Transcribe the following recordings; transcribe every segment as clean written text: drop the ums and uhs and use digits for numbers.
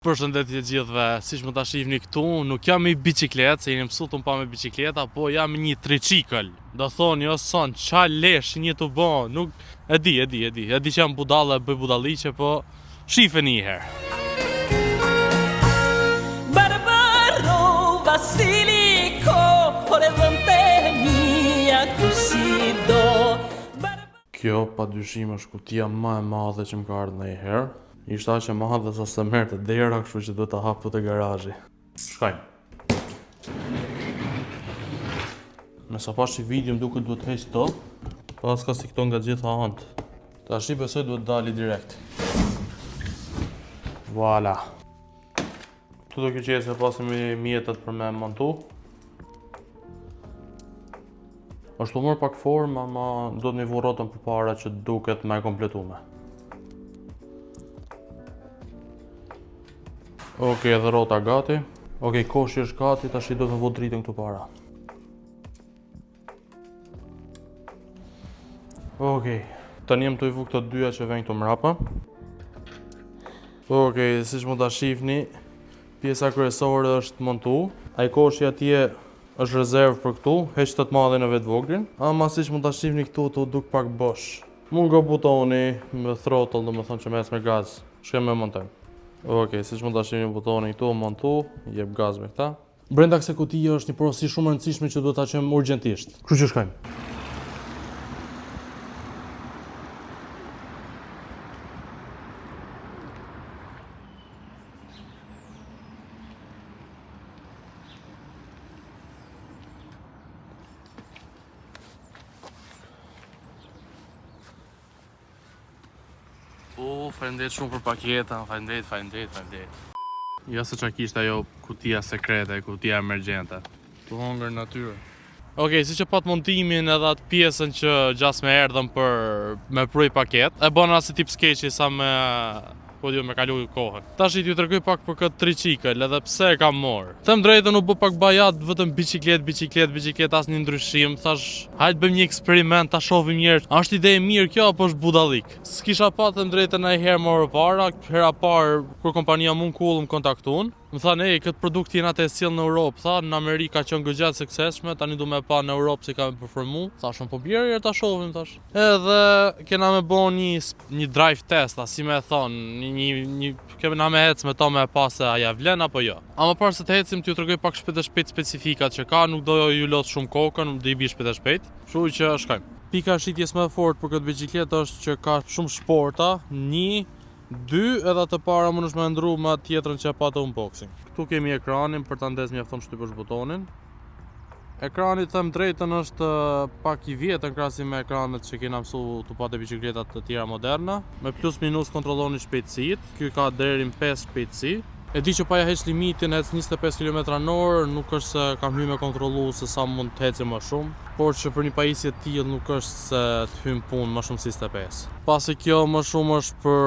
Përshëndetje gjithëve, siç më ta shihni këtu, nuk jam me biçikletë, se jeni mësuar të pa me biçikleta, po jam një tricikël. Do thoni o son, qa lesh një të bo, nuk e di që jam budalla e bëj budalliqe, po shifeni një herë. Barbaro Basilico, orizzonte mia cuscido. Kjo pa dyshim është kutia më e madhe që më ka ardhur ndonjëherë. Ishte aq e madhe sa se merrte dera, kështu që duhet ta hap te garazhi. Shkojmë. Nëse pash video më duket duhet heq këto, pas ka si këto nga gjitha anët. Tash i besoj duhet dali direkt. Voilà. Këtu do kjo qese pasim mjetet për me montu. Është umër pak formë, ama do të një vu rrotën për para që duket me kompletume. Okej, edhe rrota gati. Okej, koshi është gati, tash i do të vu dritën këtu para. Okej, tani jam të i vu këto dyja që vjen këtu mrapa. Okej, siç mund ta shihni, pjesa kryesore është montu. Ai koshi atje është rezervë për këtu, heq të madhin e vetë voglin. Ama siç mund ta shihni këtu, tu duk pak bosh. Mund nga butoni me throttle, do më thonë që me ec me gaz. Shkem me montojmë. Okej, siç mund ta shihni butonin këtu, montu, jep gaz me këta. Brenda kësaj kutije është një porosi shumë e rëndësishme që duhet ta çojmë urgjentisht. Kështu që shkojmë. Faleminderit shumë për paketën, faleminderit. Jo se qa kishte ajo kutia sekrete, kutia emergjente. Tu hongër natyrë. Okej, si që pat montimin edhe atë pjesën që gjas me erdhëm për me pruj paket, e bona si tip skeqi sa me me kalu kohën. Tash i t'ju tregoj pak për këtë tricikël, edhe pse e kam marrë. Them drejtën, u bë pak bajat vetëm biçiklet, asnjë ndryshim. Thash, hajt bëjmë një eksperiment, ta shohim mirë. A është ide e mirë kjo apo është budallik? S'kisha pa them drejtën ai herë më parë, hera parë kur kompania Munkull më kontaktuan. Më thanë, këtë produkt jena të e sjell në Europë, thanë, në Amerikë ka qenë gjatë suksesshme, tani du me pa në Europë si ka me performu. Thashëm, po bjerë ta shohim tash. Edhe kena me bo një drive test, si me thonë, kena me hec me to me pa se aja vlen apo jo. Ama parë se të hecim, t'ju tregoj pak shpejt specifikat që ka, nuk do ju lot shumë kokën, do i bi shpejt. Kështu që shkojmë. Pika shitjes më e fortë për këtë biçikletë është që ka shumë shporta, 1, 2, edhe të para mund është me ndru ma tjetrën që e patë unboxing. Këtu kemi ekranin, për të ndes mjafton shtypësh butonin. Ekrani them drejtën është pak i vjetër krahasim me ekranet që kena mësu të patë biçikletat të tjera moderne. Me plus minus kontrolloni shpejtësitë, ky ka deri në 5 shpejtësi. E di që pa ja heq limitin, hec 25 km/h, nuk është se kam hy me kontrollu se sa mund të heci më shumë, por që për një pajisje të tillë nuk është se të hym punë më shumë si 25. Pasi kjo më shumë është për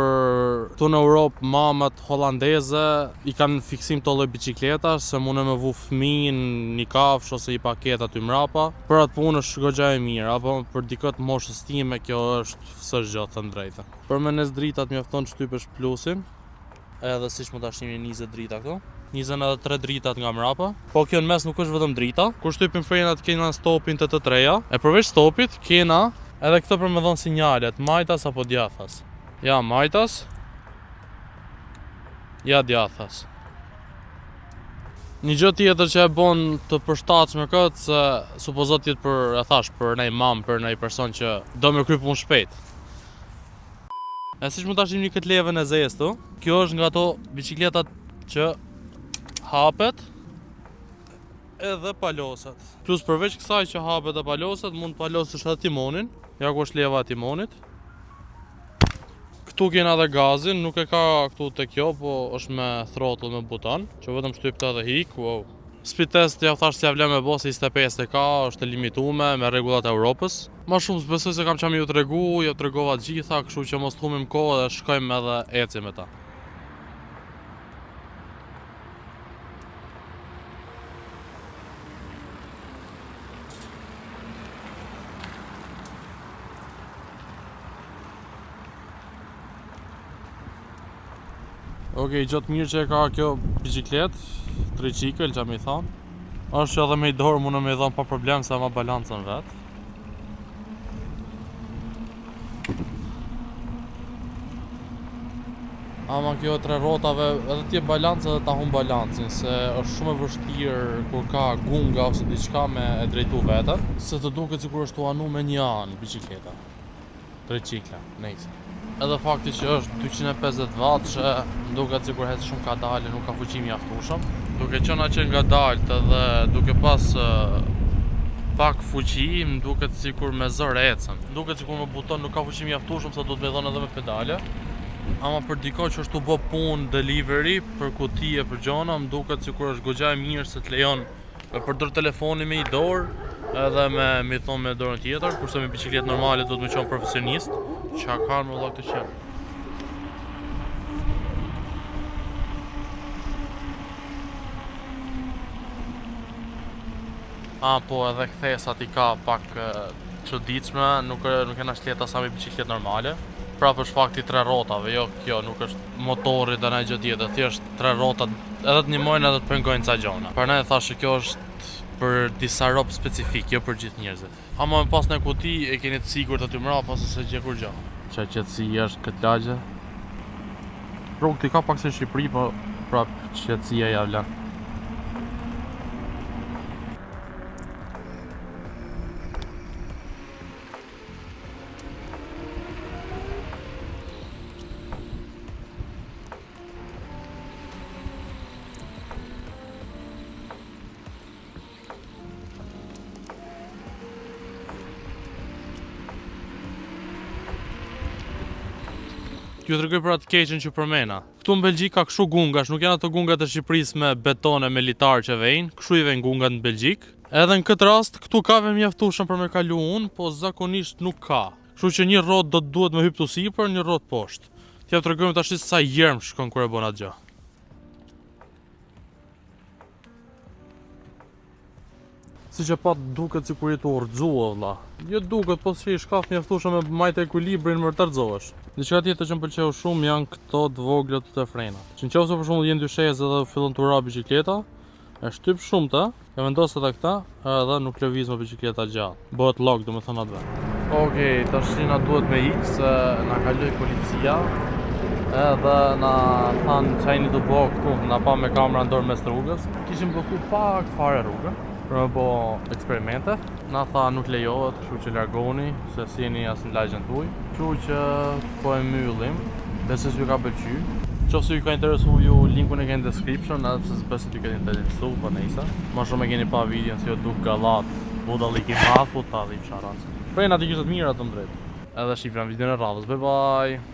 këtu në Europë, mamat hollandeze i kanë fiksim të lloj biçikletash, se mund me vu fëmijën një kafsh ose një paket aty mrapa. Për atë punë është goxha e mirë, apo për dikët moshës time kjo është s'është gjë të drejtë. Për me nes dritat mjafton shtypësh plusin. Edhe siç mund ta shihni 20 drita këtu. 23 dritat nga mrapa. Po kjo në mes nuk është vetëm drita. Kur shtypim frenat kena stopin të treja. E përveç stopit kena edhe këtë për me dhënë sinjalet, majtas apo djathas. Ja majtas. Ja djathas. Një gjë tjetër që e bën të përshtatshme këtë, se supozot jetë për një mamë, për një person që do me kry punë shpejt. E siç mund ta shihni këtë levën e zezë, kjo është nga ato biçikletat që hapet edhe palosat. Plus përveç kësaj që hapet e palosat, mund palosësh edhe timonin. Ja ku është leva e timonit. Këtu kena edhe gazin, nuk e ka këtu te kjo, po është me throttle me buton, që vetëm shtyp edhe hik. Wow. Speed test ja thash se ja vlen me bo se 25 tek është e limituar me rregullat e Europës. Më shumë besoj se kam çam ju tregova të gjitha, kështu që mos humbim kohë dhe shkojmë edhe ecim me ta. Okej, gjatë mirë që e ka kjo biciklet, tricikl që mi thonë. Është që edhe me i dorë mundë me i thonë pa problem se ma balancën vetë. Ama kjo tre rotave edhe tje balancë edhe ta hun balancin, se është shumë e vështirë kur ka gunga ose diçka me e drejtu vetën, se të duket sikur është anu me një anë bicikleta. Tricikla, nejse. Edhe fakti që është 250 watt që duket sikur hecë shumë ka dalë, nuk ka fuqi mjaftueshëm. Duke qenë që nga dalët edhe duke pas pak fuqi, më duket sikur me zërë ecën. Duket sikur me buton nuk ka fuqi mjaftueshëm, sa do të me dhënë edhe me pedale. Ama për diko që është të bo punë delivery për kutije për gjona, më duket sikur është goxha e mirë se të lejon me përdor telefoni me i dorë edhe me thonë me dorën tjetër, kurse me bicikletë normale do të më qonë profesionist, që ka me vëllak të qenë. Po edhe kthesat i ka pak çuditshme, nuk e na shleta sa me bicikletë normale. Prapë është fakti tre rotave, jo kjo nuk është motori dhe gjë tjetër, thjesht tre rotat edhe të nimojnë edhe të pengojnë ca gjona. Për ne thashë kjo është për disa rob specifik, jo për gjithë njerëzit. Ama me pas në kuti e keni të sigurt aty mrapa se se gjekur gjë. Qa qetësi është këtë lagje. Rrugë t'i ka pak se Shqipëri, po prapë qetësia ja vlen. Ju tregoj për atë keqen që përmena. Këtu në Belgjik ka kështu gungash, nuk janë ato gungat e Shqipërisë me betone militar që vejnë, kështu i vejnë gungat në Belgjik. Edhe në këtë rast, këtu ka ve mjaftueshëm për me kalu unë, po zakonisht nuk ka. Kështu që një rrot do të duhet me hyp tu sipër, një rrot poshtë. T'ja tregojmë tash se sa jerm shkon kur e bën atë gjë. Si që pat duket sikur i të urxua vëlla. Jo duket, po si i shkaf mjaftueshëm me majtë ekuilibrin më të rrxohesh. Diçka tjetër që më pëlqeu shumë janë këto të vogla të frenat. Që nëse për shembull jeni dyshezë dhe fillon të ura bicikleta, e shtyp shumë të, e vendos edhe këta, edhe nuk lëviz me bicikleta gjatë. Bëhet lock, domethënë atë vet. Okej, tash na duhet me ikë se na kaloi policia. Edhe na thanë çajini të bëj këtu, na pa me kamera në dorë mes rrugës. Kishim bllokuar pak fare rrugën për me bo eksperimente. Na tha nuk lejohet, kështu që largoni, se si jeni as në lagjen tuaj. Kështu që po e mbyllim. Besoj se ju ka pëlqyer. Nëse ju ka interesuar ju, linkun e keni në description, edhe pse s'besoj se ju ka interesuar, po nejse. Më shumë e keni pa videon se jo duk gallat, budallik i madh, po ta dhip sharanc. Prenat i kishte të mira të drejtë. Edhe shifra në videon e radhës. Bye bye.